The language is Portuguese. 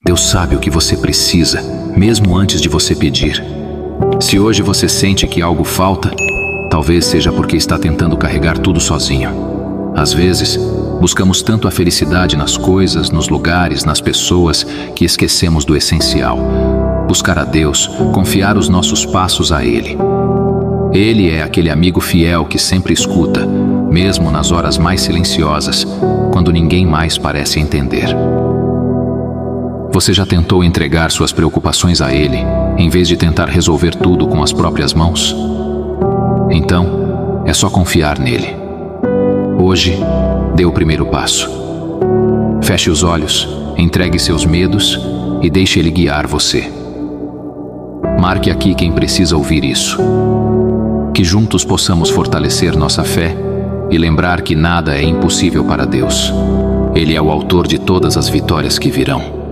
Deus sabe o que você precisa, mesmo antes de você pedir. Se hoje você sente que algo falta, talvez seja porque está tentando carregar tudo sozinho. Às vezes, buscamos tanto a felicidade nas coisas, nos lugares, nas pessoas, que esquecemos do essencial. Buscar a Deus, confiar os nossos passos a Ele. Ele é aquele amigo fiel que sempre escuta, mesmo nas horas mais silenciosas, quando ninguém mais parece entender. Você já tentou entregar suas preocupações a Ele, em vez de tentar resolver tudo com as próprias mãos? Então, é só confiar nele. Hoje, dê o primeiro passo. Feche os olhos, entregue seus medos e deixe Ele guiar você. Marque aqui quem precisa ouvir isso. Que juntos possamos fortalecer nossa fé e lembrar que nada é impossível para Deus. Ele é o autor de todas as vitórias que virão.